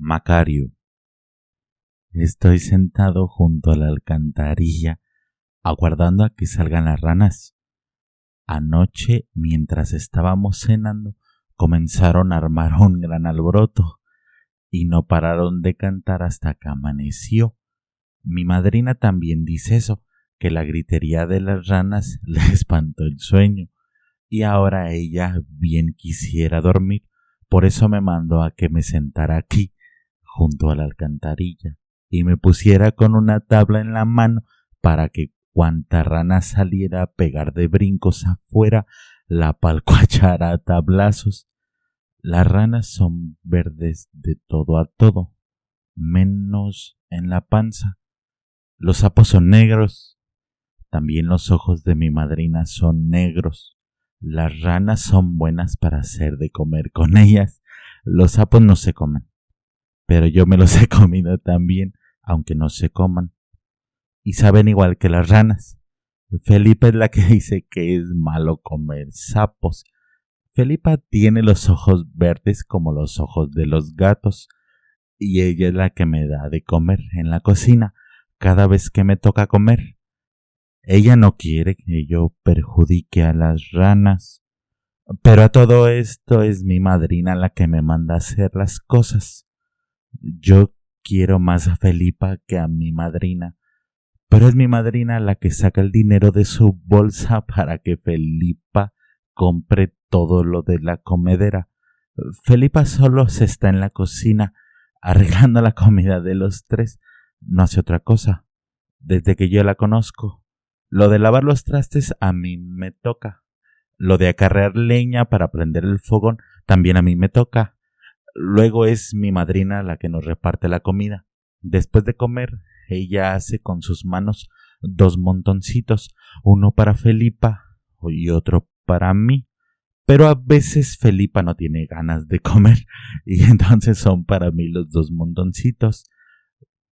Macario. Estoy sentado junto a la alcantarilla, aguardando a que salgan las ranas. Anoche, mientras estábamos cenando, comenzaron a armar un gran alboroto y no pararon de cantar hasta que amaneció. Mi madrina también dice eso, que la gritería de las ranas le espantó el sueño y ahora ella bien quisiera dormir, por eso me mandó a que me sentara aquí, junto a la alcantarilla, y me pusiera con una tabla en la mano para que cuanta rana saliera a pegar de brincos afuera, la palcuachara a tablazos. Las ranas son verdes de todo a todo, menos en la panza. Los sapos son negros. También los ojos de mi madrina son negros. Las ranas son buenas para hacer de comer con ellas. Los sapos no se comen, pero yo me los he comido también, aunque no se coman. Y saben igual que las ranas. Felipa es la que dice que es malo comer sapos. Felipa tiene los ojos verdes como los ojos de los gatos, y ella es la que me da de comer en la cocina cada vez que me toca comer. Ella no quiere que yo perjudique a las ranas, pero a todo esto es mi madrina la que me manda a hacer las cosas. Yo quiero más a Felipa que a mi madrina, pero es mi madrina la que saca el dinero de su bolsa para que Felipa compre todo lo de la comedera. Felipa solo se está en la cocina arreglando la comida de los tres, no hace otra cosa, desde que yo la conozco. Lo de lavar los trastes a mí me toca. Lo de acarrear leña para prender el fogón también a mí me toca. Luego es mi madrina la que nos reparte la comida. Después de comer, ella hace con sus manos 2 montoncitos, uno para Felipa y otro para mí. Pero a veces Felipa no tiene ganas de comer y entonces son para mí los 2 montoncitos.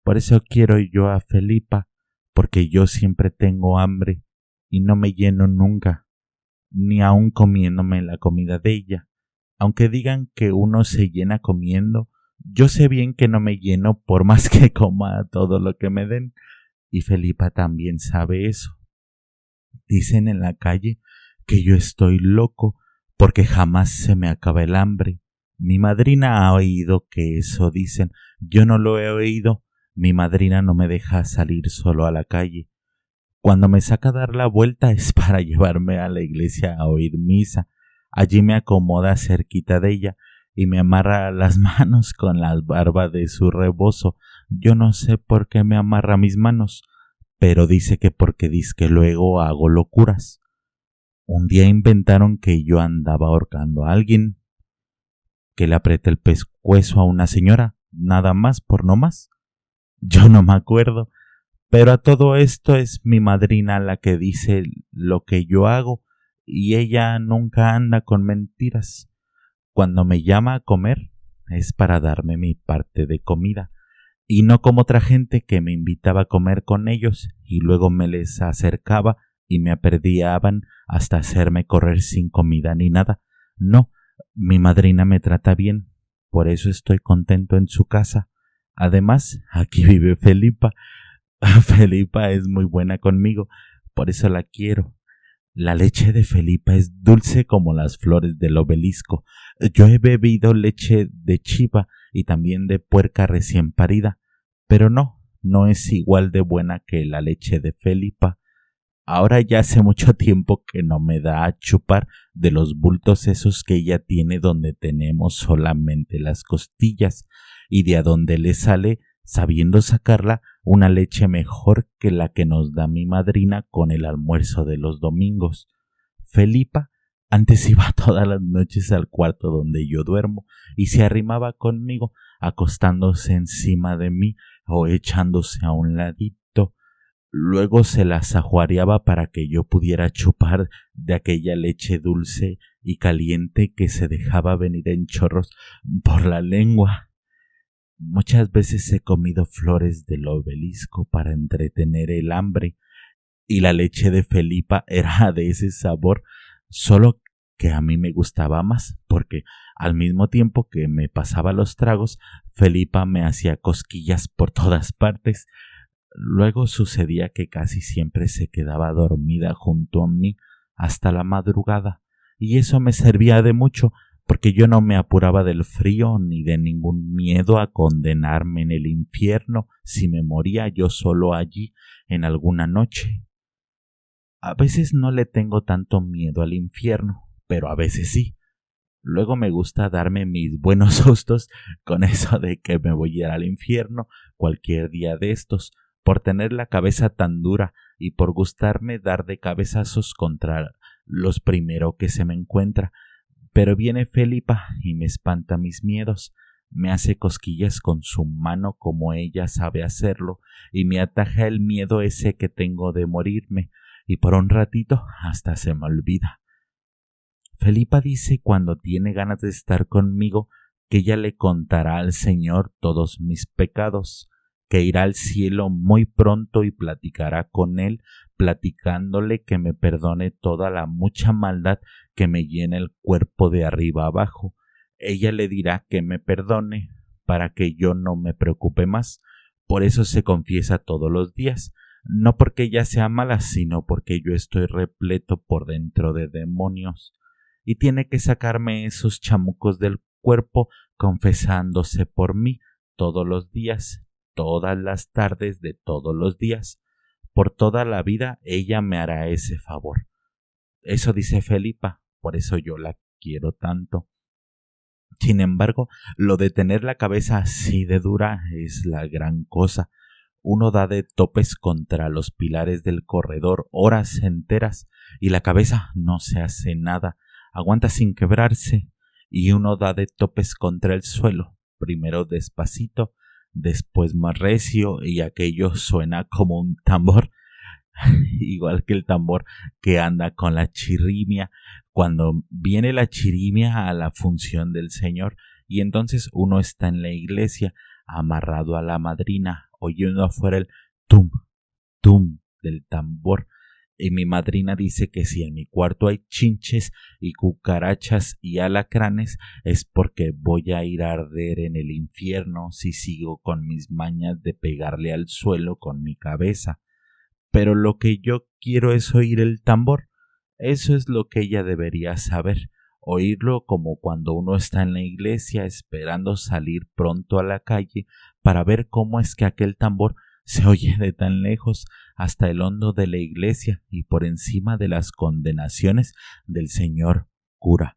Por eso quiero yo a Felipa, porque yo siempre tengo hambre y no me lleno nunca, ni aun comiéndome la comida de ella. Aunque digan que uno se llena comiendo, yo sé bien que no me lleno por más que coma todo lo que me den, y Felipa también sabe eso. Dicen en la calle que yo estoy loco porque jamás se me acaba el hambre. Mi madrina ha oído que eso dicen, yo no lo he oído. Mi madrina no me deja salir solo a la calle. Cuando me saca a dar la vuelta es para llevarme a la iglesia a oír misa. Allí me acomoda cerquita de ella y me amarra las manos con la barba de su rebozo. Yo no sé por qué me amarra mis manos, pero dice que porque dizque luego hago locuras. Un día inventaron que yo andaba ahorcando a alguien, que le apreté el pescuezo a una señora, nada más por no más. Yo no me acuerdo, pero a todo esto es mi madrina la que dice lo que yo hago y ella nunca anda con mentiras. Cuando me llama a comer es para darme mi parte de comida y no como otra gente que me invitaba a comer con ellos y luego me les acercaba y me aperdiaban hasta hacerme correr sin comida ni nada. No, mi madrina me trata bien, por eso estoy contento en su casa. Además, aquí vive Felipa. Felipa es muy buena conmigo, por eso la quiero. La leche de Felipa es dulce como las flores del obelisco. Yo he bebido leche de chiva y también de puerca recién parida, pero no es igual de buena que la leche de Felipa. Ahora ya hace mucho tiempo que no me da a chupar de los bultos esos que ella tiene donde tenemos solamente las costillas y de a donde le sale, sabiendo sacarla, una leche mejor que la que nos da mi madrina con el almuerzo de los domingos. Felipa antes iba todas las noches al cuarto donde yo duermo y se arrimaba conmigo, acostándose encima de mí o echándose a un ladito. Luego se las ajuareaba para que yo pudiera chupar de aquella leche dulce y caliente que se dejaba venir en chorros por la lengua. Muchas veces he comido flores del obelisco para entretener el hambre y la leche de Felipa era de ese sabor, solo que a mí me gustaba más, porque al mismo tiempo que me pasaba los tragos, Felipa me hacía cosquillas por todas partes. Luego sucedía que casi siempre se quedaba dormida junto a mí hasta la madrugada, y eso me servía de mucho, porque yo no me apuraba del frío ni de ningún miedo a condenarme en el infierno si me moría yo solo allí en alguna noche. A veces no le tengo tanto miedo al infierno, pero a veces sí. Luego me gusta darme mis buenos sustos con eso de que me voy a ir al infierno cualquier día de estos, por tener la cabeza tan dura y por gustarme dar de cabezazos contra los primero que se me encuentra. Pero viene Felipa y me espanta mis miedos, me hace cosquillas con su mano como ella sabe hacerlo y me ataja el miedo ese que tengo de morirme, y por un ratito hasta se me olvida. Felipa dice cuando tiene ganas de estar conmigo que ella le contará al Señor todos mis pecados, que irá al cielo muy pronto y platicará con él, platicándole que me perdone toda la mucha maldad que me llena el cuerpo de arriba abajo. Ella le dirá que me perdone para que yo no me preocupe más. Por eso se confiesa todos los días, no porque ella sea mala, sino porque yo estoy repleto por dentro de demonios, y tiene que sacarme esos chamucos del cuerpo confesándose por mí todos los días, todas las tardes de todos los días. Por toda la vida ella me hará ese favor. Eso dice Felipa, por eso yo la quiero tanto. Sin embargo, lo de tener la cabeza así de dura es la gran cosa. Uno da de topes contra los pilares del corredor horas enteras y la cabeza no se hace nada, aguanta sin quebrarse, y uno da de topes contra el suelo, primero despacito, después más recio, y aquello suena como un tambor, igual que el tambor que anda con la chirimia, cuando viene la chirimia a la función del Señor, y entonces uno está en la iglesia amarrado a la madrina, oyendo afuera el tum, tum del tambor. Y mi madrina dice que si en mi cuarto hay chinches y cucarachas y alacranes es porque voy a ir a arder en el infierno si sigo con mis mañas de pegarle al suelo con mi cabeza. Pero lo que yo quiero es oír el tambor. Eso es lo que ella debería saber, oírlo como cuando uno está en la iglesia esperando salir pronto a la calle para ver cómo es que aquel tambor se oye de tan lejos hasta el hondo de la iglesia y por encima de las condenaciones del señor cura.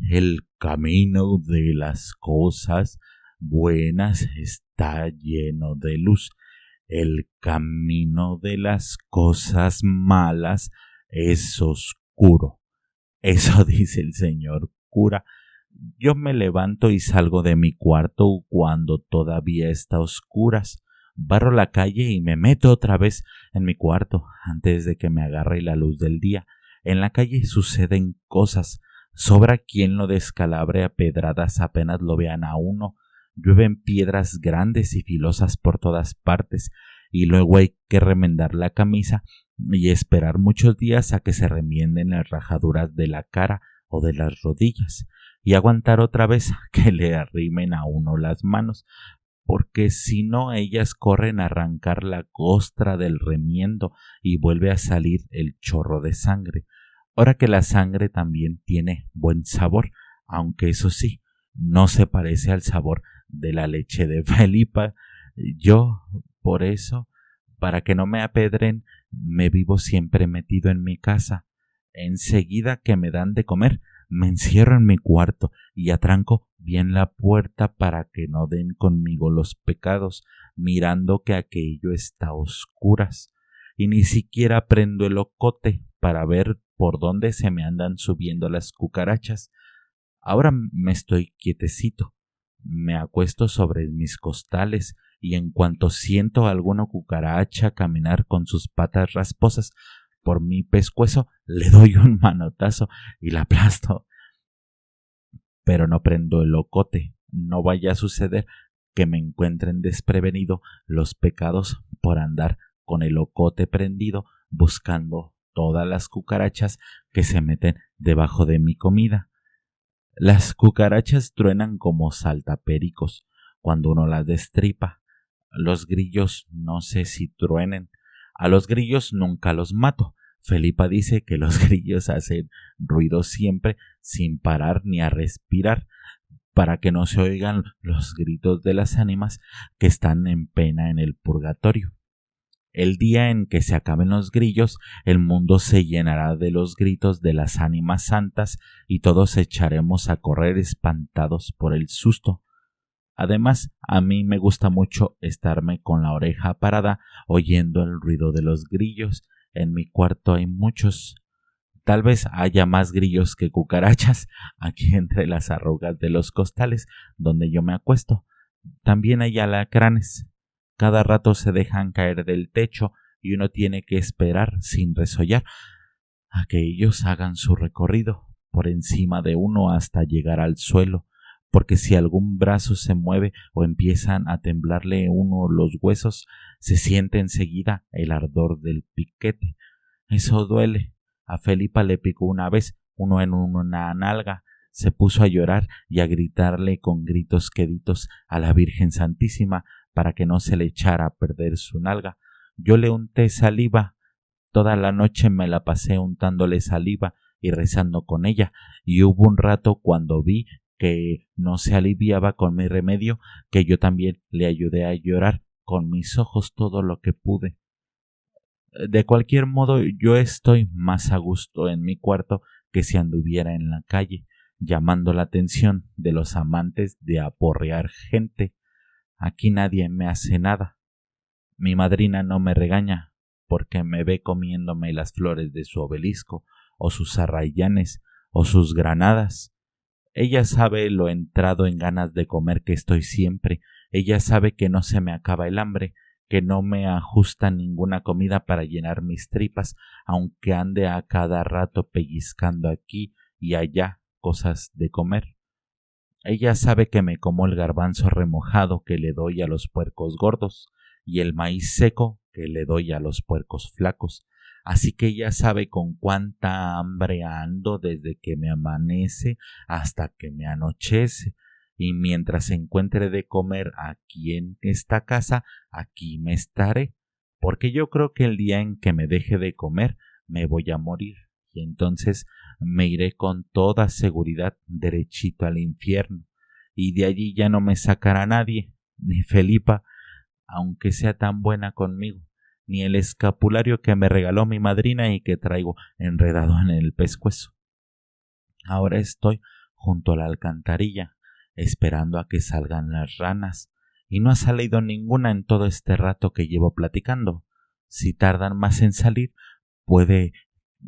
El camino de las cosas buenas está lleno de luz. El camino de las cosas malas es oscuro. Eso dice el señor cura. Yo me levanto y salgo de mi cuarto cuando todavía está a oscuras. Barro la calle y me meto otra vez en mi cuarto antes de que me agarre la luz del día. En la calle suceden cosas. Sobra quien lo descalabre a pedradas apenas lo vean a uno. Llueven piedras grandes y filosas por todas partes, y luego hay que remendar la camisa y esperar muchos días a que se remienden las rajaduras de la cara o de las rodillas, y aguantar otra vez que le arrimen a uno las manos, porque si no ellas corren a arrancar la costra del remiendo y vuelve a salir el chorro de sangre. Ahora que la sangre también tiene buen sabor, aunque eso sí, no se parece al sabor de la leche de Felipa. Yo, por eso, para que no me apedren, me vivo siempre metido en mi casa. Enseguida que me dan de comer, me encierro en mi cuarto y atranco bien la puerta para que no den conmigo los pecados, mirando que aquello está a oscuras, y ni siquiera prendo el ocote para ver por dónde se me andan subiendo las cucarachas. Ahora me estoy quietecito, me acuesto sobre mis costales y en cuanto siento a alguna cucaracha caminar con sus patas rasposas por mi pescuezo, le doy un manotazo y la aplasto. Pero no prendo el ocote, no vaya a suceder que me encuentren desprevenido los pecados por andar con el ocote prendido buscando todas las cucarachas que se meten debajo de mi comida. Las cucarachas truenan como saltapericos cuando uno las destripa. Los grillos no sé si truenen. A los grillos nunca los mato. Felipa dice que los grillos hacen ruido siempre sin parar ni a respirar, para que no se oigan los gritos de las ánimas que están en pena en el purgatorio. El día en que se acaben los grillos, el mundo se llenará de los gritos de las ánimas santas y todos echaremos a correr espantados por el susto. Además, a mí me gusta mucho estarme con la oreja parada oyendo el ruido de los grillos. En mi cuarto hay muchos. Tal vez haya más grillos que cucarachas aquí entre las arrugas de los costales donde yo me acuesto. También hay alacranes. Cada rato se dejan caer del techo y uno tiene que esperar sin resollar a que ellos hagan su recorrido por encima de uno hasta llegar al suelo, porque si algún brazo se mueve o empiezan a temblarle uno los huesos, se siente enseguida el ardor del piquete. Eso duele. A Felipa le picó una vez uno en una nalga. Se puso a llorar y a gritarle con gritos queditos a la Virgen Santísima para que no se le echara a perder su nalga. Yo le unté saliva. Toda la noche me la pasé untándole saliva y rezando con ella, y hubo un rato cuando vi que no se aliviaba con mi remedio, que yo también le ayudé a llorar con mis ojos todo lo que pude. De cualquier modo, yo estoy más a gusto en mi cuarto que si anduviera en la calle, llamando la atención de los amantes de aporrear gente. Aquí nadie me hace nada. Mi madrina no me regaña porque me ve comiéndome las flores de su obelisco, o sus arrayanes, o sus granadas. Ella sabe lo entrado en ganas de comer que estoy siempre. Ella sabe que no se me acaba el hambre, que no me ajusta ninguna comida para llenar mis tripas, aunque ande a cada rato pellizcando aquí y allá cosas de comer. Ella sabe que me como el garbanzo remojado que le doy a los puercos gordos y el maíz seco que le doy a los puercos flacos. Así que ella sabe con cuánta hambre ando desde que me amanece hasta que me anochece. Y mientras encuentre de comer aquí en esta casa, aquí me estaré, porque yo creo que el día en que me deje de comer me voy a morir, y entonces me iré con toda seguridad derechito al infierno, y de allí ya no me sacará nadie, ni Felipa, aunque sea tan buena conmigo, ni el escapulario que me regaló mi madrina y que traigo enredado en el pescuezo. Ahora estoy junto a la alcantarilla, esperando a que salgan las ranas, y no ha salido ninguna en todo este rato que llevo platicando. Si tardan más en salir, puede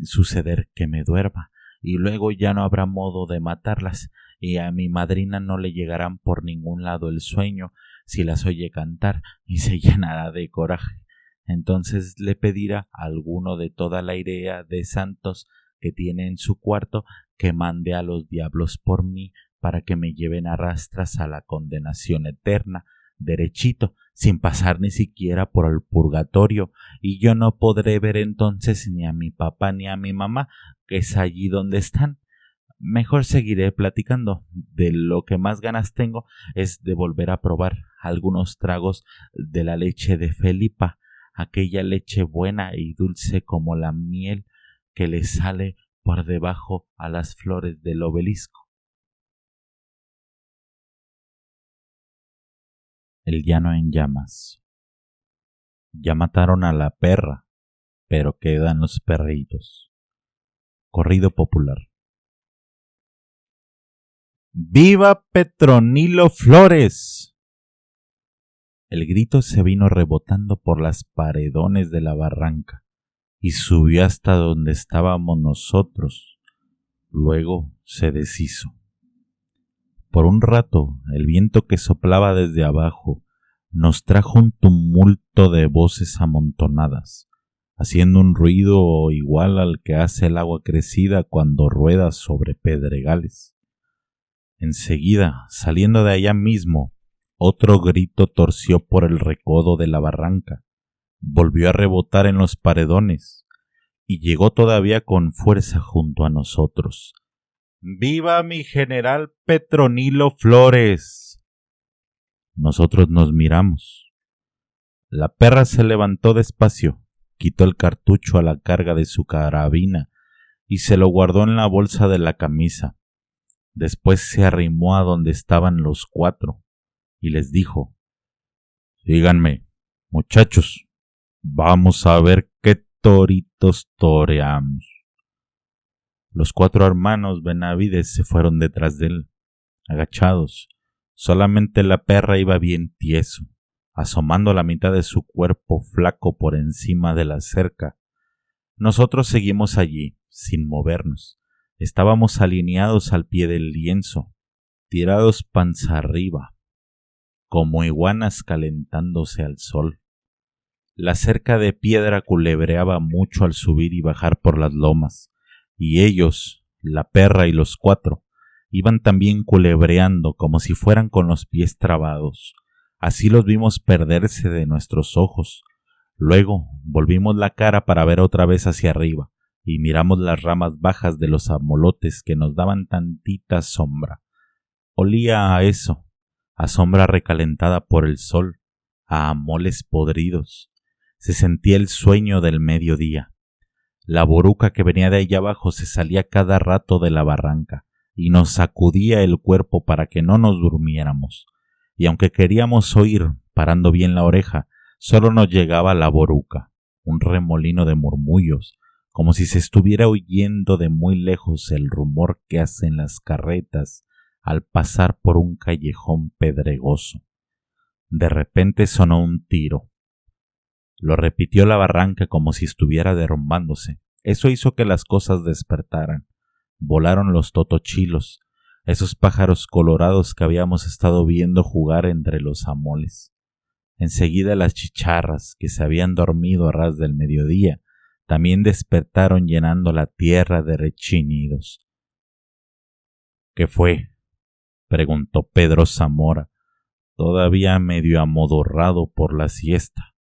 suceder que me duerma, y luego ya no habrá modo de matarlas, y a mi madrina no le llegarán por ningún lado el sueño si las oye cantar, y se llenará de coraje. Entonces le pedirá a alguno de toda la idea de santos que tiene en su cuarto que mande a los diablos por mí, para que me lleven a rastras a la condenación eterna, derechito, sin pasar ni siquiera por el purgatorio, y yo no podré ver entonces ni a mi papá ni a mi mamá, que es allí donde están. Mejor seguiré platicando. De lo que más ganas tengo es de volver a probar algunos tragos de la leche de Felipa, aquella leche buena y dulce como la miel que le sale por debajo a las flores del obelisco. El llano en llamas. Ya mataron a la perra, pero quedan los perritos. Corrido popular. ¡Viva Petronilo Flores! El grito se vino rebotando por las paredones de la barranca y subió hasta donde estábamos nosotros. Luego se deshizo. Por un rato, el viento que soplaba desde abajo nos trajo un tumulto de voces amontonadas, haciendo un ruido igual al que hace el agua crecida cuando rueda sobre pedregales. Enseguida, saliendo de allá mismo, otro grito torció por el recodo de la barranca, volvió a rebotar en los paredones, y llegó todavía con fuerza junto a nosotros. ¡Viva mi general Petronilo Flores! Nosotros nos miramos. La perra se levantó despacio, quitó el cartucho a la carga de su carabina y se lo guardó en la bolsa de la camisa. Después se arrimó a donde estaban los cuatro y les dijo: «Síganme, muchachos, vamos a ver qué toritos toreamos». Los cuatro hermanos Benavides se fueron detrás de él, agachados. Solamente la perra iba bien tieso, asomando la mitad de su cuerpo flaco por encima de la cerca. Nosotros seguimos allí, sin movernos. Estábamos alineados al pie del lienzo, tirados panza arriba, como iguanas calentándose al sol. La cerca de piedra culebreaba mucho al subir y bajar por las lomas, y ellos, la perra y los cuatro, iban también culebreando como si fueran con los pies trabados. Así los vimos perderse de nuestros ojos. Luego volvimos la cara para ver otra vez hacia arriba, y miramos las ramas bajas de los amolotes que nos daban tantita sombra. Olía a eso, a sombra recalentada por el sol, a amoles podridos. Se sentía el sueño del mediodía. La boruca que venía de allá abajo se salía cada rato de la barranca y nos sacudía el cuerpo para que no nos durmiéramos. Y aunque queríamos oír, parando bien la oreja, solo nos llegaba la boruca, un remolino de murmullos, como si se estuviera oyendo de muy lejos el rumor que hacen las carretas al pasar por un callejón pedregoso. De repente sonó un tiro. Lo repitió la barranca como si estuviera derrumbándose. Eso hizo que las cosas despertaran. Volaron los totochilos, esos pájaros colorados que habíamos estado viendo jugar entre los amoles. Enseguida las chicharras, que se habían dormido a ras del mediodía, también despertaron llenando la tierra de rechinidos. «¿Qué fue?», preguntó Pedro Zamora, todavía medio amodorrado por la siesta.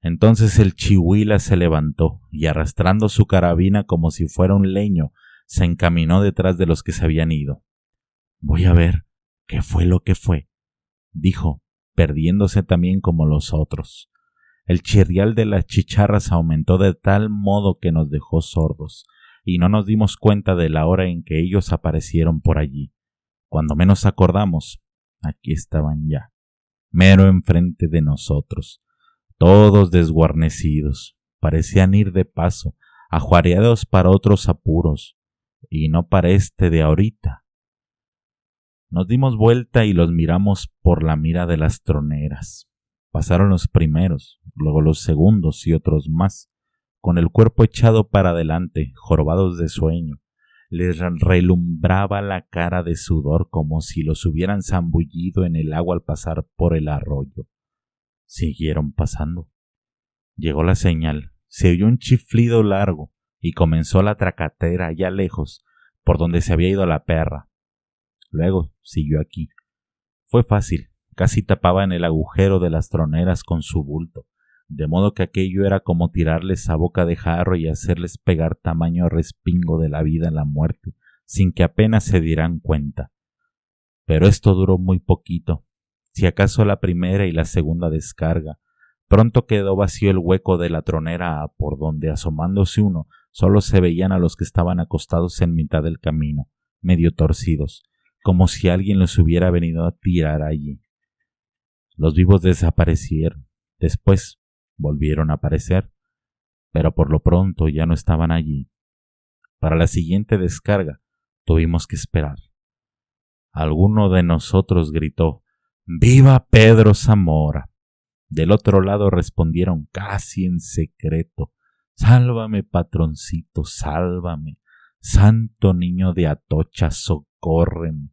Entonces el chihuila se levantó y, arrastrando su carabina como si fuera un leño, se encaminó detrás de los que se habían ido. «Voy a ver qué fue lo que fue», dijo, perdiéndose también como los otros. El chirrial de las chicharras aumentó de tal modo que nos dejó sordos, y no nos dimos cuenta de la hora en que ellos aparecieron por allí. Cuando menos acordamos, aquí estaban ya, mero enfrente de nosotros, todos desguarnecidos, parecían ir de paso, ajuareados para otros apuros, y no para este de ahorita. Nos dimos vuelta y los miramos por la mira de las troneras. Pasaron los primeros, luego los segundos y otros más, con el cuerpo echado para adelante, jorobados de sueño. Les relumbraba la cara de sudor como si los hubieran zambullido en el agua al pasar por el arroyo. Siguieron pasando. Llegó la señal, se oyó un chiflido largo y comenzó la tracatera allá lejos, por donde se había ido la perra. Luego siguió aquí. Fue fácil, casi tapaba en el agujero de las troneras con su bulto, de modo que aquello era como tirarles a boca de jarro y hacerles pegar tamaño respingo de la vida a la muerte, sin que apenas se dieran cuenta. Pero esto duró muy poquito, si acaso la primera y la segunda descarga. Pronto quedó vacío el hueco de la tronera, por donde, asomándose uno, solo se veían a los que estaban acostados en mitad del camino, medio torcidos, como si alguien los hubiera venido a tirar allí. Los vivos desaparecieron. Después volvieron a aparecer, pero por lo pronto ya no estaban allí. Para la siguiente descarga tuvimos que esperar. Alguno de nosotros gritó: «¡Viva Pedro Zamora!». Del otro lado respondieron casi en secreto: «Sálvame, patroncito, sálvame. Santo niño de Atocha, socórreme».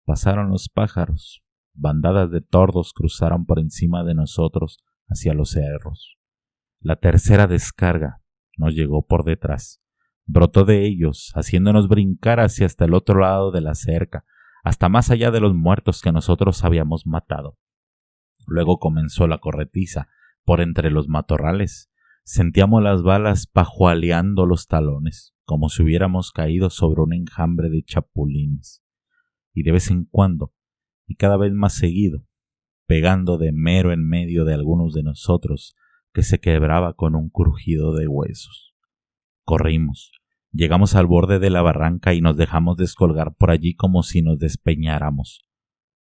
Pasaron los pájaros. Bandadas de tordos cruzaron por encima de nosotros hacia los cerros. La tercera descarga nos llegó por detrás. Brotó de ellos, haciéndonos brincar hacia hasta el otro lado de la cerca, hasta más allá de los muertos que nosotros habíamos matado. Luego comenzó la corretiza por entre los matorrales. Sentíamos las balas pajualeando los talones, como si hubiéramos caído sobre un enjambre de chapulines, y de vez en cuando, y cada vez más seguido, pegando de mero en medio de algunos de nosotros, que se quebraba con un crujido de huesos. Corrimos, llegamos al borde de la barranca y nos dejamos descolgar por allí como si nos despeñáramos.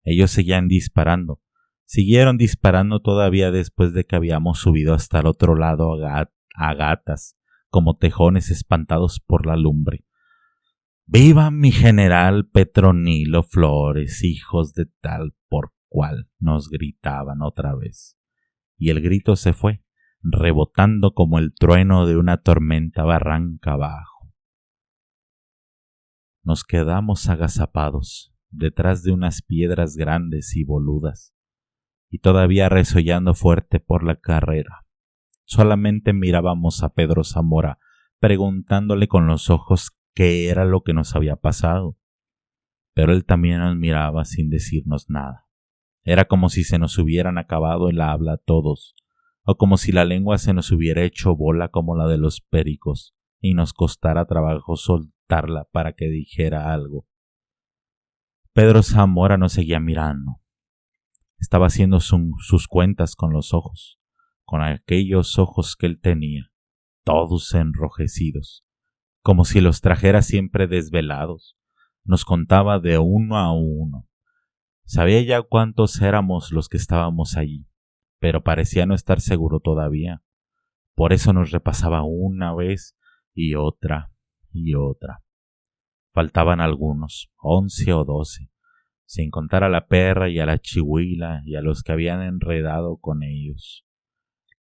Ellos seguían disparando. Siguieron disparando todavía después de que habíamos subido hasta el otro lado a gatas, como tejones espantados por la lumbre. ¡Viva mi general Petronilo Flores, hijos de tal por cual! Nos gritaban otra vez. Y el grito se fue, rebotando como el trueno de una tormenta barranca abajo. Nos quedamos agazapados detrás de unas piedras grandes y boludas, y todavía resollando fuerte por la carrera. Solamente mirábamos a Pedro Zamora, preguntándole con los ojos qué era lo que nos había pasado. Pero él también nos miraba sin decirnos nada. Era como si se nos hubieran acabado el habla a todos, o como si la lengua se nos hubiera hecho bola como la de los pericos, y nos costara trabajo soltarla para que dijera algo. Pedro Zamora nos seguía mirando. Estaba haciendo sus cuentas con los ojos, con aquellos ojos que él tenía, todos enrojecidos, como si los trajera siempre desvelados. Nos contaba de uno a uno. Sabía ya cuántos éramos los que estábamos allí, pero parecía no estar seguro todavía. Por eso nos repasaba una vez y otra y otra. Faltaban algunos, 11 o 12, sin contar a la perra y a la chihuila y a los que habían enredado con ellos.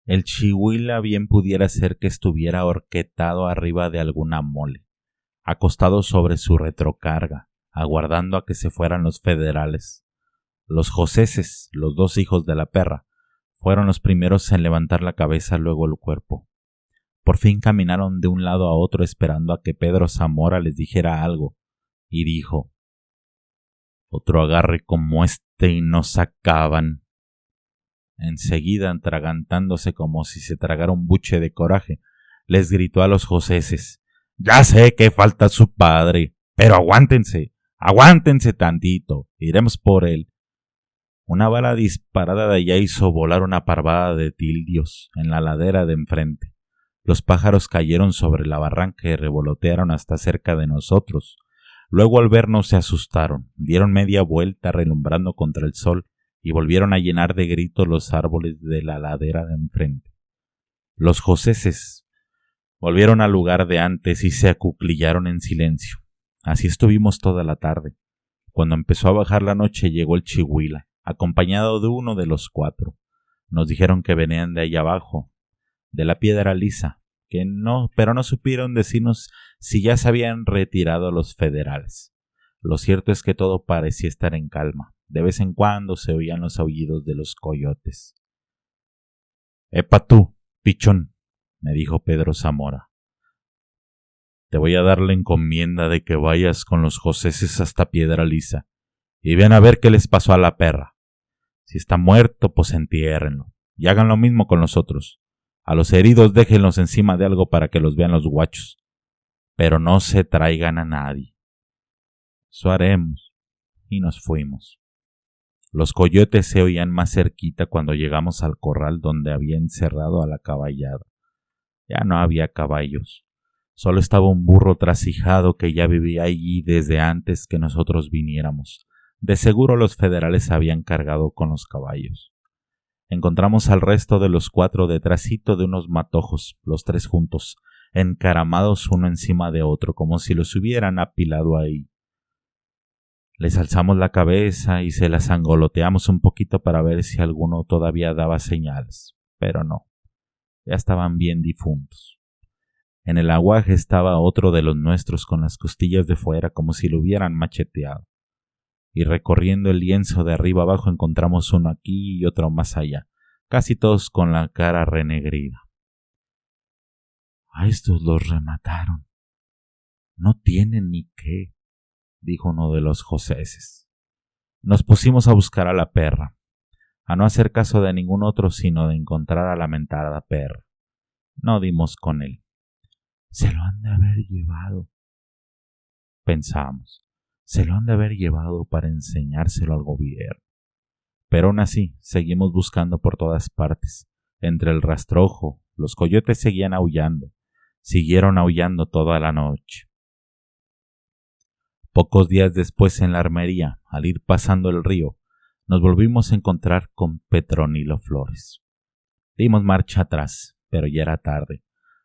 El chihuila bien pudiera ser que estuviera horquetado arriba de alguna mole, acostado sobre su retrocarga, aguardando a que se fueran los federales. Los joseses, los dos hijos de la perra, fueron los primeros en levantar la cabeza, luego el cuerpo. Por fin caminaron de un lado a otro esperando a que Pedro Zamora les dijera algo, y dijo: «Otro agarre como este y nos acaban». Enseguida, atragantándose como si se tragara un buche de coraje, les gritó a los joseses: «Ya sé que falta su padre, pero aguántense tantito, iremos por él». Una bala disparada de allá hizo volar una parvada de tildios en la ladera de enfrente. Los pájaros cayeron sobre la barranca y revolotearon hasta cerca de nosotros. Luego, al vernos, se asustaron, dieron media vuelta relumbrando contra el sol y volvieron a llenar de gritos los árboles de la ladera de enfrente. Los joseses volvieron al lugar de antes y se acuclillaron en silencio. Así estuvimos toda la tarde. Cuando empezó a bajar la noche, llegó el chihuila, acompañado de uno de los 4. Nos dijeron que venían de allá abajo, de la piedra lisa, pero no supieron decirnos si ya se habían retirado los federales. Lo cierto es que todo parecía estar en calma. De vez en cuando se oían los aullidos de los coyotes. «Epa tú, pichón», me dijo Pedro Zamora. «Te voy a dar la encomienda de que vayas con los joseses hasta Piedra Lisa y vean a ver qué les pasó a la perra. Si está muerto, pues entiérrenlo, y hagan lo mismo con los otros. A los heridos déjenlos encima de algo para que los vean los guachos, pero no se traigan a nadie». Eso haremos, y nos fuimos. Los coyotes se oían más cerquita cuando llegamos al corral donde había encerrado a la caballada. Ya no había caballos, solo estaba un burro trasijado que ya vivía allí desde antes que nosotros viniéramos. De seguro los federales habían cargado con los caballos. Encontramos al resto de los 4 detrásito de unos matojos, los 3 juntos, encaramados uno encima de otro, como si los hubieran apilado ahí. Les alzamos la cabeza y se las angoloteamos un poquito para ver si alguno todavía daba señales, pero no, ya estaban bien difuntos. En el aguaje estaba otro de los nuestros con las costillas de fuera como si lo hubieran macheteado. Y recorriendo el lienzo de arriba abajo encontramos uno aquí y otro más allá, casi todos con la cara renegrida. «A estos los remataron. No tienen ni qué», dijo uno de los joseses. Nos pusimos a buscar a la perra, a no hacer caso de ningún otro sino de encontrar a la mentada perra. No dimos con él. Se lo han de haber llevado, pensamos. Se lo han de haber llevado para enseñárselo al gobierno. Pero aún así, seguimos buscando por todas partes. Entre el rastrojo, los coyotes seguían aullando. Siguieron aullando toda la noche. Pocos días después, en la armería, al ir pasando el río, nos volvimos a encontrar con Petronilo Flores. Dimos marcha atrás, pero ya era tarde.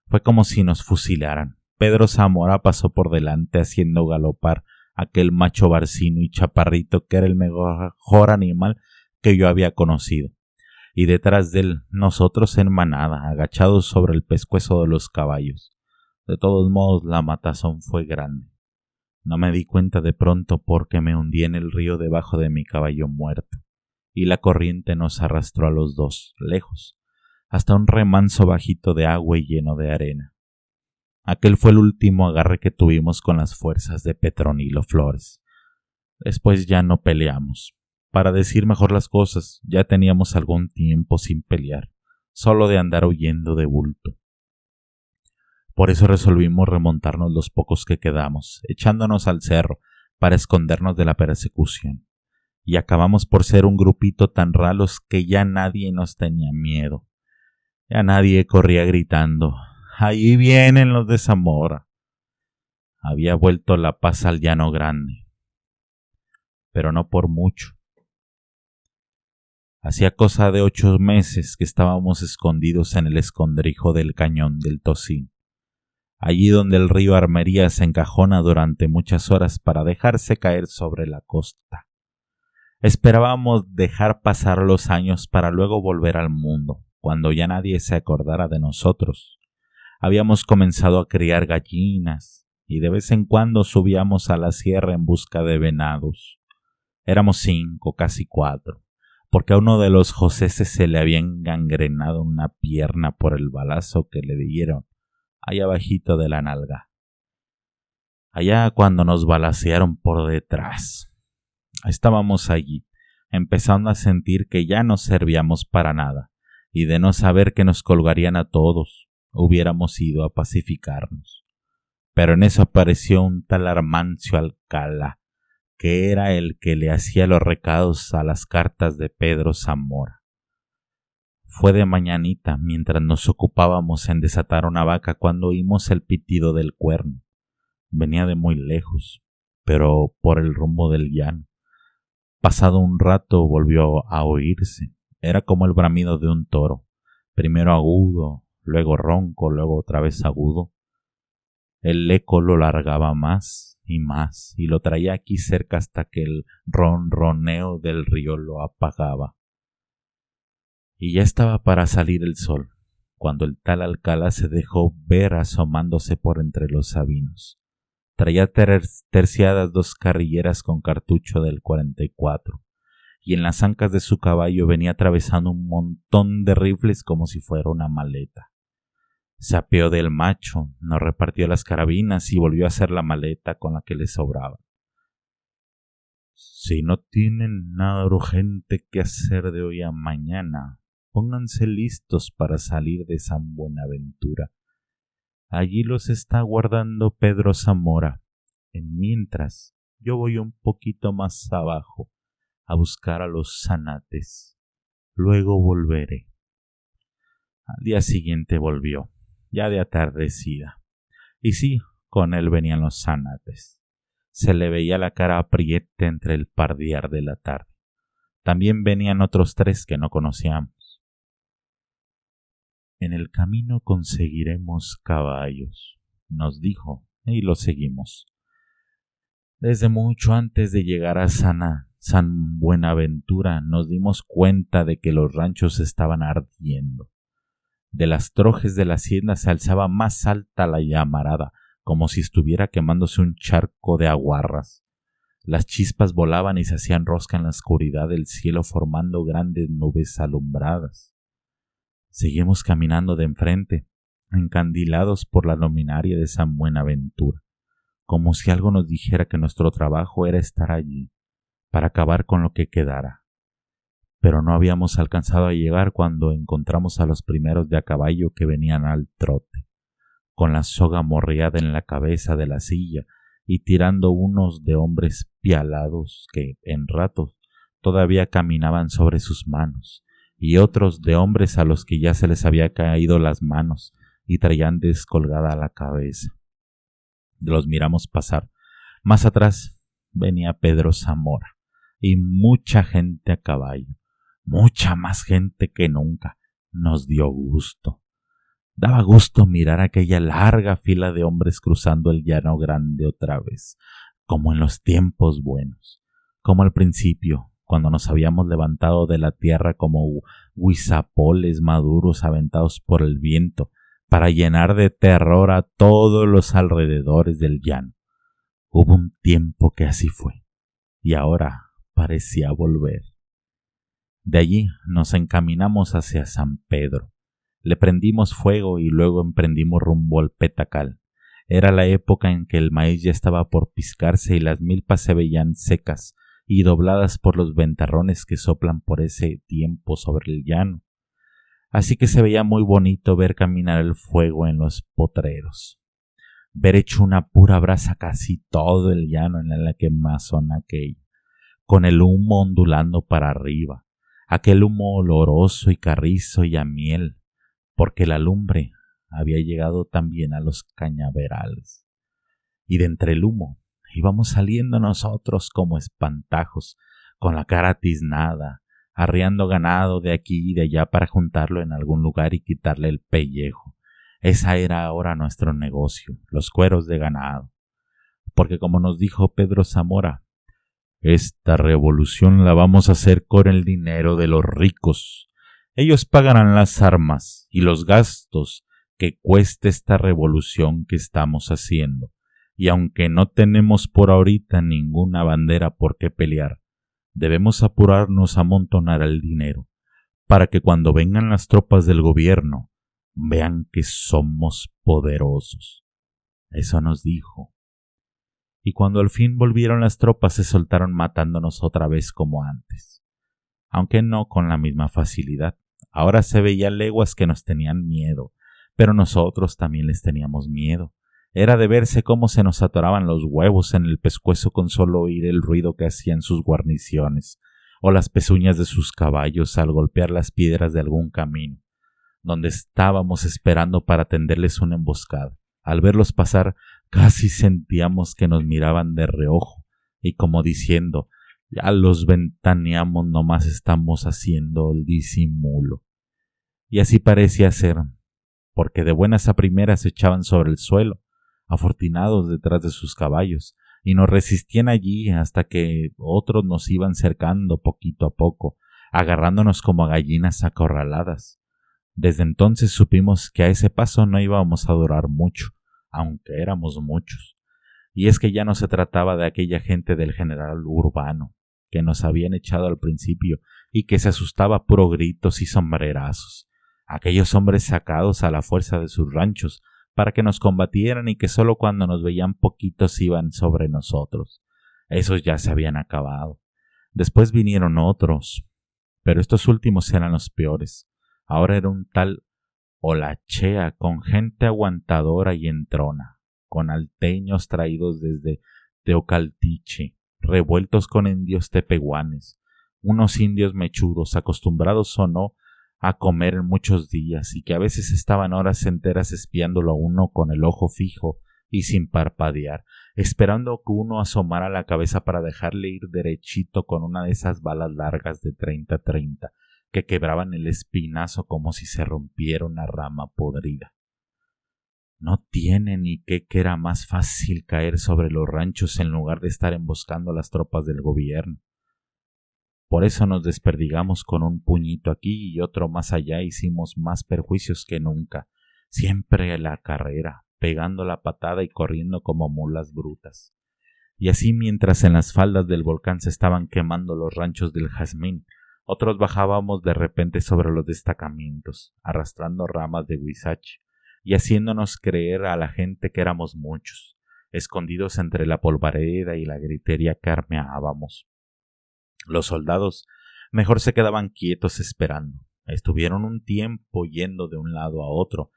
Fue como si nos fusilaran. Pedro Zamora pasó por delante haciendo galopar aquel macho barcino y chaparrito que era el mejor animal que yo había conocido. Y detrás de él, nosotros en manada, agachados sobre el pescuezo de los caballos. De todos modos, la matazón fue grande. No me di cuenta de pronto porque me hundí en el río debajo de mi caballo muerto, y la corriente nos arrastró a los dos, lejos, hasta un remanso bajito de agua y lleno de arena. Aquel fue el último agarre que tuvimos con las fuerzas de Petronilo Flores. Después ya no peleamos. Para decir mejor las cosas, ya teníamos algún tiempo sin pelear, solo de andar huyendo de bulto. Por eso resolvimos remontarnos los pocos que quedamos, echándonos al cerro para escondernos de la persecución. Y acabamos por ser un grupito tan ralos que ya nadie nos tenía miedo. Ya nadie corría gritando: ¡ahí vienen los de Zamora! Había vuelto la paz al Llano Grande. Pero no por mucho. Hacía cosa de 8 meses que estábamos escondidos en el escondrijo del cañón del Tocín, allí donde el río Armería se encajona durante muchas horas para dejarse caer sobre la costa. Esperábamos dejar pasar los años para luego volver al mundo, cuando ya nadie se acordara de nosotros. Habíamos comenzado a criar gallinas y de vez en cuando subíamos a la sierra en busca de venados. Éramos 5, casi 4, porque a uno de los joseses se le había engangrenado una pierna por el balazo que le dieron allá abajito de la nalga. Allá cuando nos balacearon por detrás. Estábamos allí, empezando a sentir que ya no servíamos para nada, y de no saber que nos colgarían a todos, hubiéramos ido a pacificarnos. Pero en eso apareció un tal Armancio Alcalá, que era el que le hacía los recados a las cartas de Pedro Zamora. Fue de mañanita, mientras nos ocupábamos en desatar una vaca, cuando oímos el pitido del cuerno. Venía de muy lejos, pero por el rumbo del llano. Pasado un rato volvió a oírse. Era como el bramido de un toro, primero agudo, luego ronco, luego otra vez agudo. El eco lo largaba más y lo traía aquí cerca hasta que el ronroneo del río lo apagaba. Y ya estaba para salir el sol, cuando el tal Alcalá se dejó ver asomándose por entre los sabinos. Traía terciadas 2 carrilleras con cartucho del 44, y en las ancas de su caballo venía atravesando un montón de rifles como si fuera una maleta. Se apeó del macho, nos repartió las carabinas y volvió a hacer la maleta con la que le sobraba. Si no tienen nada urgente que hacer de hoy a mañana, pónganse listos para salir de San Buenaventura. Allí los está aguardando Pedro Zamora. Mientras, yo voy un poquito más abajo a buscar a los zanates. Luego volveré. Al día siguiente volvió, ya de atardecida. Y sí, con él venían los zanates. Se le veía la cara aprieta entre el pardear de la tarde. También venían otros 3 que no conocíamos. En el camino conseguiremos caballos, nos dijo, y lo seguimos. Desde mucho antes de llegar a San Buenaventura nos dimos cuenta de que los ranchos estaban ardiendo. De las trojes de la hacienda se alzaba más alta la llamarada, como si estuviera quemándose un charco de aguarras. Las chispas volaban y se hacían rosca en la oscuridad del cielo, formando grandes nubes alumbradas. Seguimos caminando de enfrente, encandilados por la luminaria de San Buenaventura, como si algo nos dijera que nuestro trabajo era estar allí, para acabar con lo que quedara. pero no habíamos alcanzado a llegar cuando encontramos a los primeros de a caballo que venían al trote, con la soga morreada en la cabeza de la silla y tirando unos de hombres pialados que, en ratos, todavía caminaban sobre sus manos, y otros de hombres a los que ya se les había caído las manos y traían descolgada la cabeza. Los miramos pasar. Más atrás venía Pedro Zamora y mucha gente a caballo, mucha más gente que nunca. Nos dio gusto. Daba gusto mirar aquella larga fila de hombres cruzando el llano grande otra vez, como en los tiempos buenos, como al principio, cuando nos habíamos levantado de la tierra como huizapoles maduros aventados por el viento, para llenar de terror a todos los alrededores del llano. Hubo un tiempo que así fue, y ahora parecía volver. De allí nos encaminamos hacia San Pedro. Le prendimos fuego y luego emprendimos rumbo al Petacal. Era la época en que el maíz ya estaba por piscarse y las milpas se veían secas y dobladas por los ventarrones que soplan por ese tiempo sobre el llano. Así que se veía muy bonito ver caminar el fuego en los potreros, ver hecho una pura brasa casi todo el llano en la quemazón aquella, con el humo ondulando para arriba, aquel humo oloroso y carrizo y a miel, porque la lumbre había llegado también a los cañaverales. Y de entre el humo íbamos saliendo nosotros como espantajos, con la cara tiznada, arriando ganado de aquí y de allá para juntarlo en algún lugar y quitarle el pellejo. Esa era ahora nuestro negocio, los cueros de ganado. Porque como nos dijo Pedro Zamora, esta revolución la vamos a hacer con el dinero de los ricos. Ellos pagarán las armas y los gastos que cueste esta revolución que estamos haciendo. Y aunque no tenemos por ahorita ninguna bandera por qué pelear, debemos apurarnos a amontonar el dinero, para que cuando vengan las tropas del gobierno, vean que somos poderosos. Eso nos dijo. Y cuando al fin volvieron las tropas se soltaron matándonos otra vez como antes, aunque no con la misma facilidad. Ahora se veía leguas que nos tenían miedo, pero nosotros también les teníamos miedo. Era de verse cómo se nos atoraban los huevos en el pescuezo con solo oír el ruido que hacían sus guarniciones, o las pezuñas de sus caballos al golpear las piedras de algún camino, donde estábamos esperando para tenderles una emboscada. Al verlos pasar, casi sentíamos que nos miraban de reojo, y como diciendo, ya los ventaneamos, nomás estamos haciendo el disimulo. Y así parecía ser, porque de buenas a primeras se echaban sobre el suelo, afortunados detrás de sus caballos, y nos resistían allí hasta que otros nos iban cercando poquito a poco, agarrándonos como a gallinas acorraladas. Desde entonces supimos que a ese paso no íbamos a durar mucho, aunque éramos muchos. Y es que ya no se trataba de aquella gente del general Urbano, que nos habían echado al principio y que se asustaba por gritos y sombrerazos. Aquellos hombres sacados a la fuerza de sus ranchos para que nos combatieran y que solo cuando nos veían poquitos iban sobre nosotros. Esos ya se habían acabado. Después vinieron otros, pero estos últimos eran los peores. Ahora era un tal Olachea con gente aguantadora y entrona, con alteños traídos desde Teocaltiche, revueltos con indios tepehuanes, unos indios mechudos, acostumbrados o no a comer en muchos días y que a veces estaban horas enteras espiándolo a uno con el ojo fijo y sin parpadear, esperando que uno asomara la cabeza para dejarle ir derechito con una de esas balas largas de 30-30 que quebraban el espinazo como si se rompiera una rama podrida. No tiene ni qué que era más fácil caer sobre los ranchos en lugar de estar emboscando a las tropas del gobierno. Por eso nos desperdigamos con un puñito aquí y otro más allá, hicimos más perjuicios que nunca, siempre a la carrera, pegando la patada y corriendo como mulas brutas. Y así mientras en las faldas del volcán se estaban quemando los ranchos del Jazmín, otros bajábamos de repente sobre los destacamentos, arrastrando ramas de huizache y haciéndonos creer a la gente que éramos muchos, escondidos entre la polvareda y la gritería que armeábamos. Los soldados Mejor se quedaban quietos esperando. Estuvieron un tiempo yendo de un lado a otro,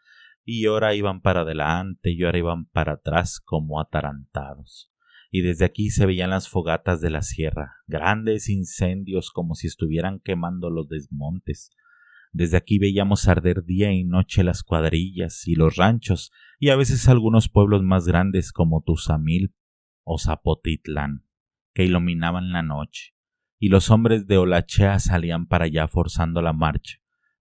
y ahora iban para adelante y ahora iban para atrás como atarantados. Y desde aquí se veían las fogatas de la sierra, grandes incendios como si estuvieran quemando los desmontes. Desde aquí veíamos arder día y noche las cuadrillas y los ranchos, y a veces algunos pueblos más grandes como Tuzamil o Zapotitlán, que iluminaban la noche, y los hombres de Olachea salían para allá forzando la marcha.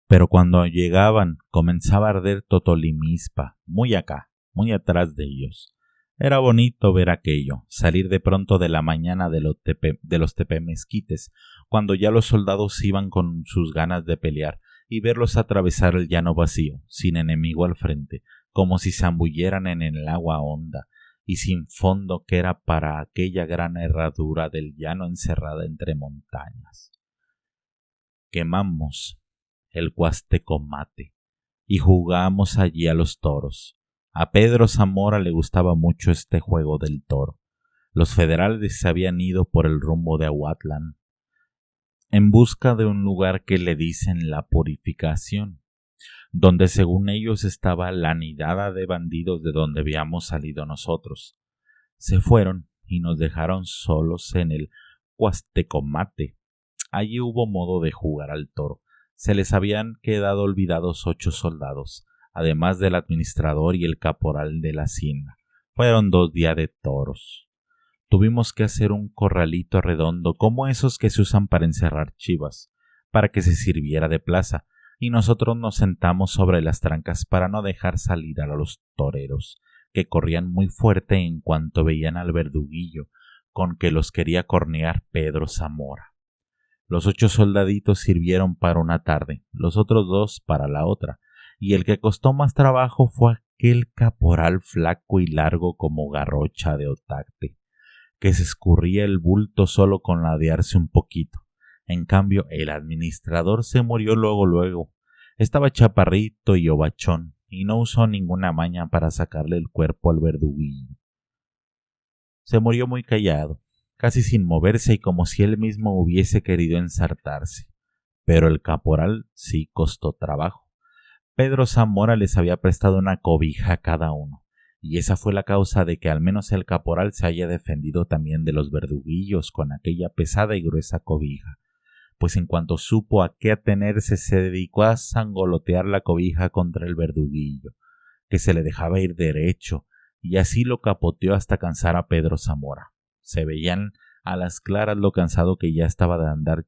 Pero cuando llegaban comenzaba a arder Totolimizpa, muy acá, muy atrás de ellos. Era bonito ver aquello, salir de pronto de la mañana de los tepemezquites, cuando ya los soldados iban con sus ganas de pelear, y verlos atravesar el llano vacío, sin enemigo al frente, como si zambulleran en el agua honda y sin fondo que era para aquella gran herradura del llano encerrada entre montañas. Quemamos el Cuastecomate y jugamos allí a los toros. A Pedro Zamora le gustaba mucho este juego del toro. Los federales se habían ido por el rumbo de Ahuatlán, en busca de un lugar que le dicen la Purificación, donde según ellos estaba la nidada de bandidos de donde habíamos salido nosotros. Se fueron y nos dejaron solos en el Cuastecomate. Allí hubo modo de jugar al toro. Se les habían quedado olvidados 8 soldados, además del administrador y el caporal de la hacienda. Fueron 2 días de toros. Tuvimos que hacer un corralito redondo como esos que se usan para encerrar chivas, para que se sirviera de plaza, y nosotros nos sentamos sobre las trancas para no dejar salir a los toreros, que corrían muy fuerte en cuanto veían al verduguillo, con que los quería cornear Pedro Zamora. Los 8 soldaditos sirvieron para una tarde, los otros 2 para la otra, y el que costó más trabajo fue aquel caporal flaco y largo como garrocha de otacte, que se escurría el bulto solo con ladearse un poquito. En cambio, el administrador se murió luego. Estaba chaparrito y ovachón, y no usó ninguna maña para sacarle el cuerpo al verduguillo. Se murió muy callado, casi sin moverse y como si él mismo hubiese querido ensartarse. Pero el caporal sí costó trabajo. Pedro Zamora les había prestado una cobija a cada uno, y esa fue la causa de que al menos el caporal se haya defendido también de los verduguillos con aquella pesada y gruesa cobija, pues en cuanto supo a qué atenerse se dedicó a zangolotear la cobija contra el verduguillo, que se le dejaba ir derecho, y así lo capoteó hasta cansar a Pedro Zamora. Se veían a las claras lo cansado que ya estaba de andar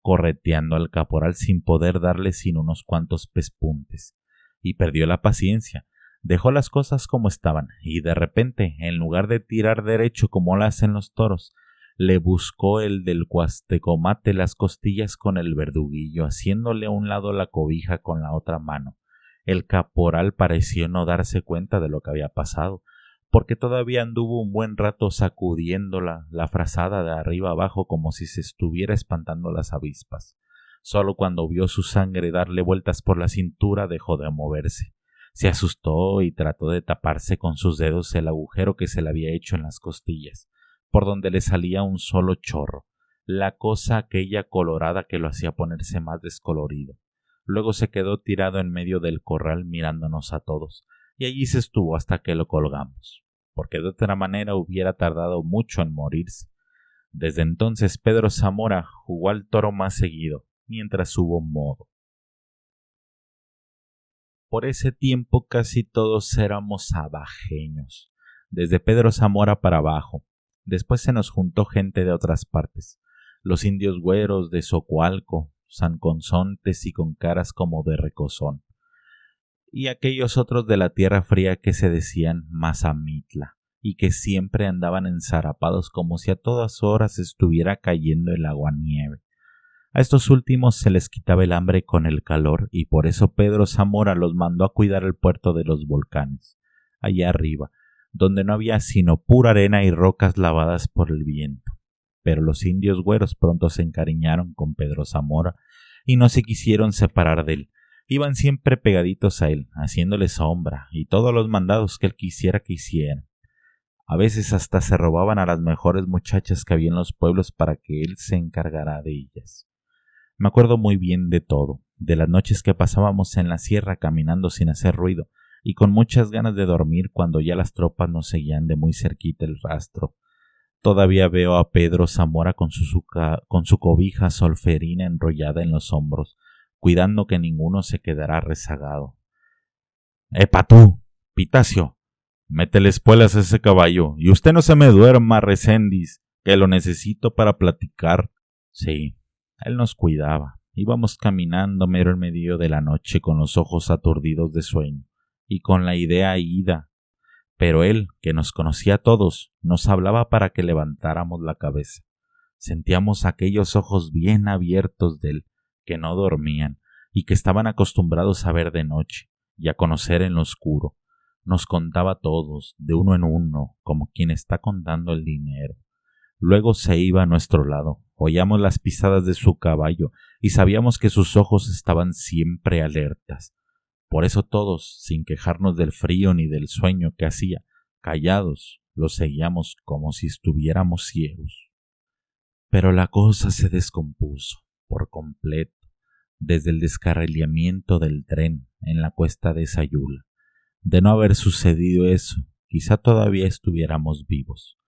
correteando al caporal sin poder darle sino unos cuantos pespuntes, y perdió la paciencia. Dejó las cosas como estaban, y de repente, en lugar de tirar derecho como lo hacen los toros, le buscó el del Cuastecomate las costillas con el verduguillo, haciéndole a un lado la cobija con la otra mano. El caporal pareció no darse cuenta de lo que había pasado, porque todavía anduvo un buen rato sacudiéndola la frazada de arriba abajo como si se estuviera espantando las avispas. Solo cuando vio su sangre darle vueltas por la cintura dejó de moverse. Se asustó y trató de taparse con sus dedos el agujero que se le había hecho en las costillas, por donde le salía un solo chorro, la cosa aquella colorada que lo hacía ponerse más descolorido. Luego se quedó tirado en medio del corral mirándonos a todos, y allí se estuvo hasta que lo colgamos, porque de otra manera hubiera tardado mucho en morirse. Desde entonces Pedro Zamora jugó al toro más seguido, mientras hubo modo. Por ese tiempo casi todos éramos abajeños, desde Pedro Zamora para abajo. Después se nos juntó gente de otras partes, los indios güeros de Zocoalco, zanconzontes y con caras como de recozón, y aquellos otros de la tierra fría que se decían Mazamitla, y que siempre andaban ensarapados como si a todas horas estuviera cayendo el aguanieve. A estos últimos se les quitaba el hambre con el calor y por eso Pedro Zamora los mandó a cuidar el puerto de los volcanes, allá arriba, donde no había sino pura arena y rocas lavadas por el viento. Pero los indios güeros pronto se encariñaron con Pedro Zamora y no se quisieron separar de él. Iban siempre pegaditos a él, haciéndole sombra y todos los mandados que él quisiera que hiciera. A veces hasta se robaban a las mejores muchachas que había en los pueblos para que él se encargara de ellas. Me acuerdo muy bien de todo, de las noches que pasábamos en la sierra caminando sin hacer ruido y con muchas ganas de dormir cuando ya las tropas nos seguían de muy cerquita el rastro. Todavía veo a Pedro Zamora con su cobija solferina enrollada en los hombros, cuidando que ninguno se quedara rezagado. ¡Epa tú, Pitacio! Métele espuelas a ese caballo, y usted no se me duerma, Recendis, que lo necesito para platicar. Sí, él nos cuidaba. Íbamos caminando mero en medio de la noche con los ojos aturdidos de sueño, y con la idea ida. Pero él, que nos conocía a todos, nos hablaba para que levantáramos la cabeza. Sentíamos aquellos ojos bien abiertos de él, que no dormían, y que estaban acostumbrados a ver de noche, y a conocer en lo oscuro. Nos contaba a todos, de uno en uno, como quien está contando el dinero. Luego se iba a nuestro lado, oíamos las pisadas de su caballo, y sabíamos que sus ojos estaban siempre alertas. Por eso todos, sin quejarnos del frío ni del sueño que hacía, callados, lo seguíamos como si estuviéramos ciegos. Pero la cosa se descompuso por completo desde el descarrilamiento del tren en la cuesta de Sayula. De no haber sucedido eso, quizá todavía estuviéramos vivos.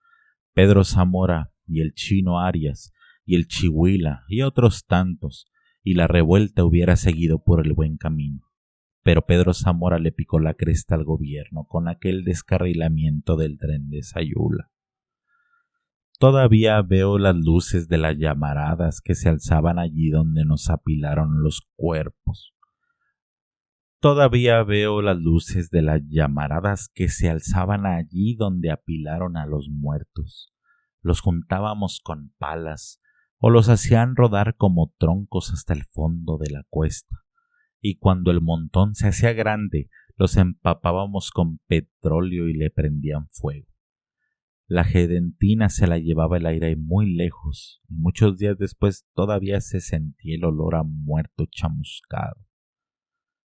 Pedro Zamora y el Chino Arias y el Chihuila y otros tantos, y la revuelta hubiera seguido por el buen camino. Pero Pedro Zamora le picó la cresta al gobierno con aquel descarrilamiento del tren de Sayula. Todavía veo las luces de las llamaradas que se alzaban allí donde nos apilaron los cuerpos. Todavía veo las luces de las llamaradas que se alzaban allí donde apilaron a los muertos. Los juntábamos con palas o los hacían rodar como troncos hasta el fondo de la cuesta. Y cuando el montón se hacía grande, los empapábamos con petróleo y le prendían fuego. La gedentina se la llevaba el aire muy lejos, y muchos días después todavía se sentía el olor a muerto chamuscado.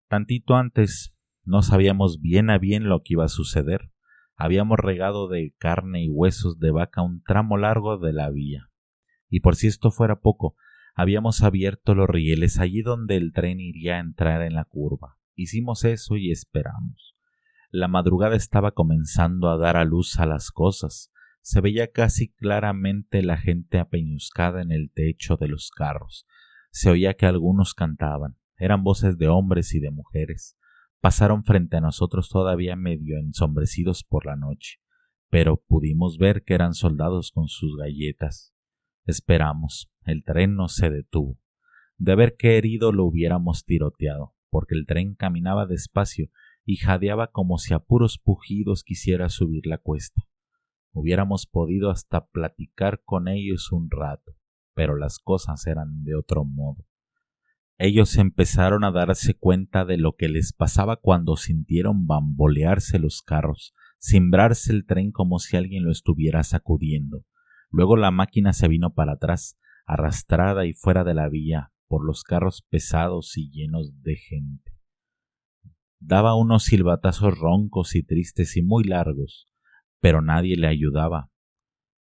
Tantito antes no sabíamos bien a bien lo que iba a suceder. Habíamos regado de carne y huesos de vaca un tramo largo de la vía. Y por si esto fuera poco, habíamos abierto los rieles allí donde el tren iría a entrar en la curva. Hicimos eso y esperamos. La madrugada estaba comenzando a dar a luz a las cosas. Se veía casi claramente la gente apeñuscada en el techo de los carros. Se oía que algunos cantaban. Eran voces de hombres y de mujeres. Pasaron frente a nosotros todavía medio ensombrecidos por la noche, pero pudimos ver que eran soldados con sus galletas. Esperamos. El tren no se detuvo. De haber querido lo hubiéramos tiroteado, porque el tren caminaba despacio y jadeaba como si a puros pujidos quisiera subir la cuesta. Hubiéramos podido hasta platicar con ellos un rato, pero las cosas eran de otro modo. Ellos empezaron a darse cuenta de lo que les pasaba cuando sintieron bambolearse los carros, cimbrarse el tren como si alguien lo estuviera sacudiendo. Luego la máquina se vino para atrás, arrastrada y fuera de la vía por los carros pesados y llenos de gente. Daba unos silbatazos roncos y tristes y muy largos, pero nadie le ayudaba.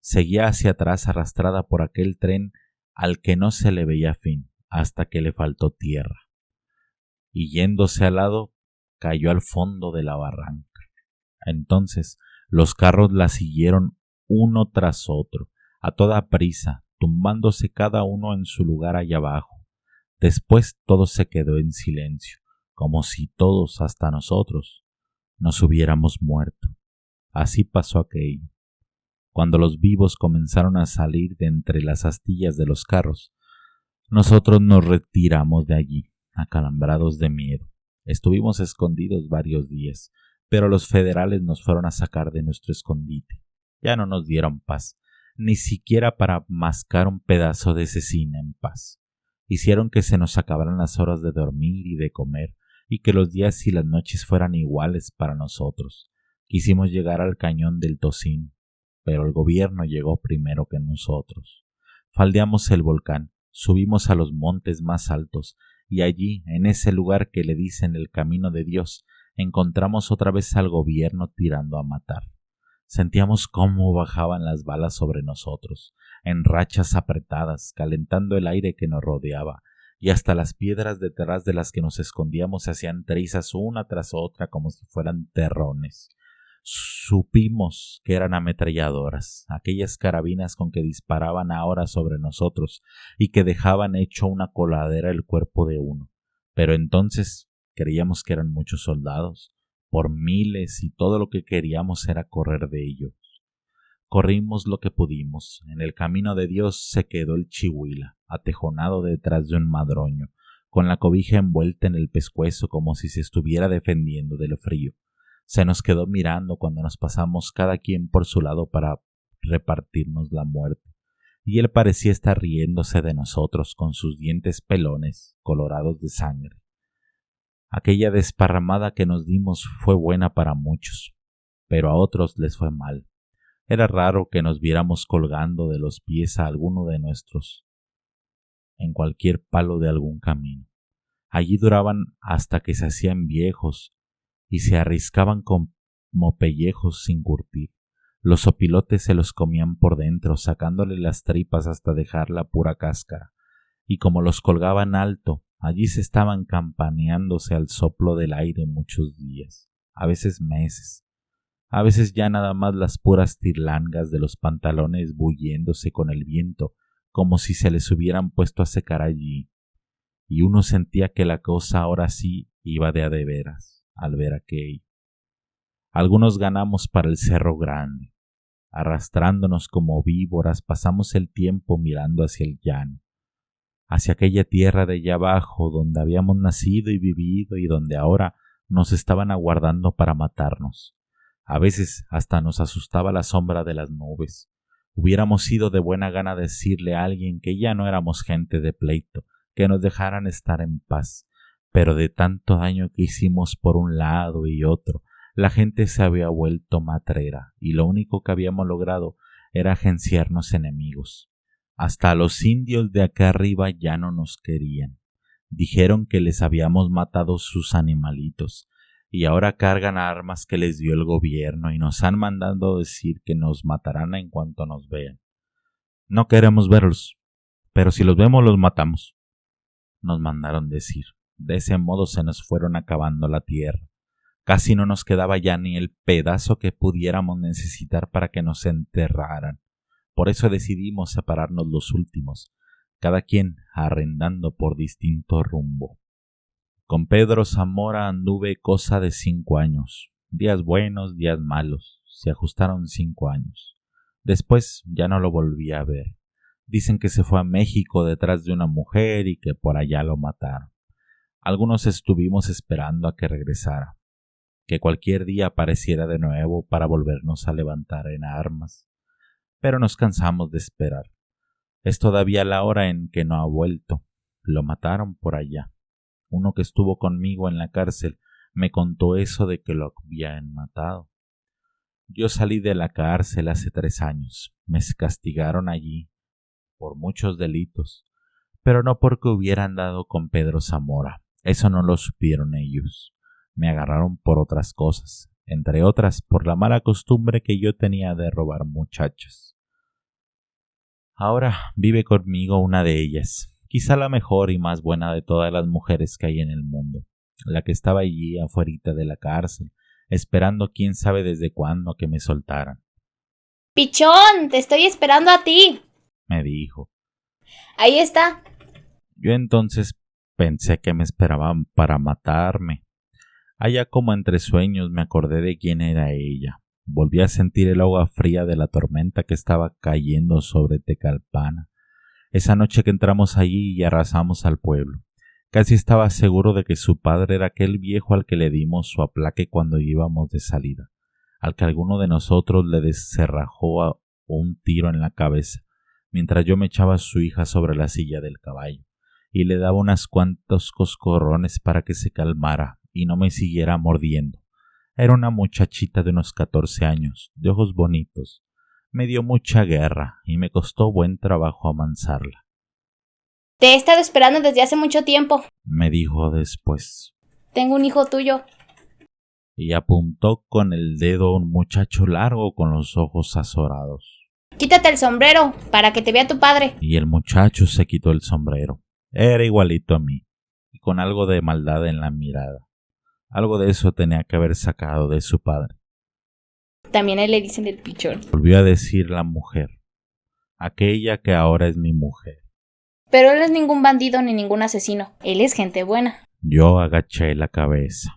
Seguía hacia atrás arrastrada por aquel tren al que no se le veía fin, hasta que le faltó tierra. Y yéndose al lado, cayó al fondo de la barranca. Entonces los carros la siguieron uno tras otro, a toda prisa, tumbándose cada uno en su lugar allá abajo. Después todo se quedó en silencio, como si todos, hasta nosotros, nos hubiéramos muerto. Así pasó aquello. Cuando los vivos comenzaron a salir de entre las astillas de los carros, nosotros nos retiramos de allí, acalambrados de miedo. Estuvimos escondidos varios días, pero los federales nos fueron a sacar de nuestro escondite. Ya no nos dieron paz, ni siquiera para mascar un pedazo de cecina en paz. Hicieron que se nos acabaran las horas de dormir y de comer, y que los días y las noches fueran iguales para nosotros. Quisimos llegar al cañón del Tocín, pero el gobierno llegó primero que nosotros. Faldeamos el volcán, subimos a los montes más altos, y allí, en ese lugar que le dicen el camino de Dios, encontramos otra vez al gobierno tirando a matar. Sentíamos cómo bajaban las balas sobre nosotros, en rachas apretadas, calentando el aire que nos rodeaba, y hasta las piedras detrás de las que nos escondíamos se hacían trizas una tras otra como si fueran terrones. Supimos que eran ametralladoras, aquellas carabinas con que disparaban ahora sobre nosotros y que dejaban hecho una coladera el cuerpo de uno. Pero entonces creíamos que eran muchos soldados, por miles, y todo lo que queríamos era correr de ellos. Corrimos lo que pudimos. En el camino de Dios se quedó el chihuila, atejonado detrás de un madroño, con la cobija envuelta en el pescuezo como si se estuviera defendiendo del frío. Se nos quedó mirando cuando nos pasamos cada quien por su lado para repartirnos la muerte, y él parecía estar riéndose de nosotros con sus dientes pelones, colorados de sangre. Aquella desparramada que nos dimos fue buena para muchos, pero a otros les fue mal. Era raro que nos viéramos colgando de los pies a alguno de nuestros en cualquier palo de algún camino. Allí duraban hasta que se hacían viejos y se arriscaban como pellejos sin curtir. Los opilotes se los comían por dentro, sacándole las tripas hasta dejar la pura cáscara, y como los colgaban alto, allí se estaban campaneándose al soplo del aire muchos días, a veces meses. A veces ya nada más las puras tirlangas de los pantalones bulliéndose con el viento, como si se les hubieran puesto a secar allí, y uno sentía que la cosa ahora sí iba de a de veras, al ver aquello. Algunos ganamos para el Cerro Grande. Arrastrándonos como víboras pasamos el tiempo mirando hacia el llano, hacia aquella tierra de allá abajo donde habíamos nacido y vivido y donde ahora nos estaban aguardando para matarnos. A veces hasta nos asustaba la sombra de las nubes. Hubiéramos ido de buena gana decirle a alguien que ya no éramos gente de pleito, que nos dejaran estar en paz, pero de tanto daño que hicimos por un lado y otro, la gente se había vuelto matrera y lo único que habíamos logrado era agenciarnos enemigos. Hasta los indios de acá arriba ya no nos querían. Dijeron que les habíamos matado sus animalitos, y ahora cargan armas que les dio el gobierno y nos han mandado decir que nos matarán en cuanto nos vean. No queremos verlos, pero si los vemos los matamos, nos mandaron decir. De ese modo se nos fueron acabando la tierra. Casi no nos quedaba ya ni el pedazo que pudiéramos necesitar para que nos enterraran. Por eso decidimos separarnos los últimos, cada quien arrendando por distinto rumbo. Con Pedro Zamora anduve cosa de 5 años, días buenos, días malos, se ajustaron 5 años. Después ya no lo volví a ver. Dicen que se fue a México detrás de una mujer y que por allá lo mataron. Algunos estuvimos esperando a que regresara, que cualquier día apareciera de nuevo para volvernos a levantar en armas, pero nos cansamos de esperar. Es todavía la hora en que no ha vuelto. Lo mataron por allá. Uno que estuvo conmigo en la cárcel me contó eso de que lo habían matado. Yo salí de la cárcel hace 3 años. Me castigaron allí por muchos delitos, pero no porque hubiera andado con Pedro Zamora. Eso no lo supieron ellos. Me agarraron por otras cosas, entre otras por la mala costumbre que yo tenía de robar muchachas. Ahora vive conmigo una de ellas, quizá la mejor y más buena de todas las mujeres que hay en el mundo, la que estaba allí afuerita de la cárcel, esperando quién sabe desde cuándo que me soltaran. Pichón, te estoy esperando a ti, me dijo. Ahí está. Yo entonces pensé que me esperaban para matarme. Allá como entre sueños me acordé de quién era ella. Volví a sentir el agua fría de la tormenta que estaba cayendo sobre Tecalpana. Esa noche que entramos allí y arrasamos al pueblo. Casi estaba seguro de que su padre era aquel viejo al que le dimos su aplaque cuando íbamos de salida, al que alguno de nosotros le descerrajó un tiro en la cabeza, mientras yo me echaba a su hija sobre la silla del caballo, y le daba unos cuantos coscorrones para que se calmara y no me siguiera mordiendo. Era una muchachita de unos 14 años, de ojos bonitos. Me dio mucha guerra y me costó buen trabajo amansarla. Te he estado esperando desde hace mucho tiempo, me dijo después. Tengo un hijo tuyo. Y apuntó con el dedo a un muchacho largo con los ojos azorados. Quítate el sombrero para que te vea tu padre. Y el muchacho se quitó el sombrero. Era igualito a mí, y con algo de maldad en la mirada. Algo de eso tenía que haber sacado de su padre. También a él le dicen el pichón. Volvió a decir la mujer, aquella que ahora es mi mujer. Pero él no es ningún bandido ni ningún asesino. Él es gente buena. Yo agaché la cabeza.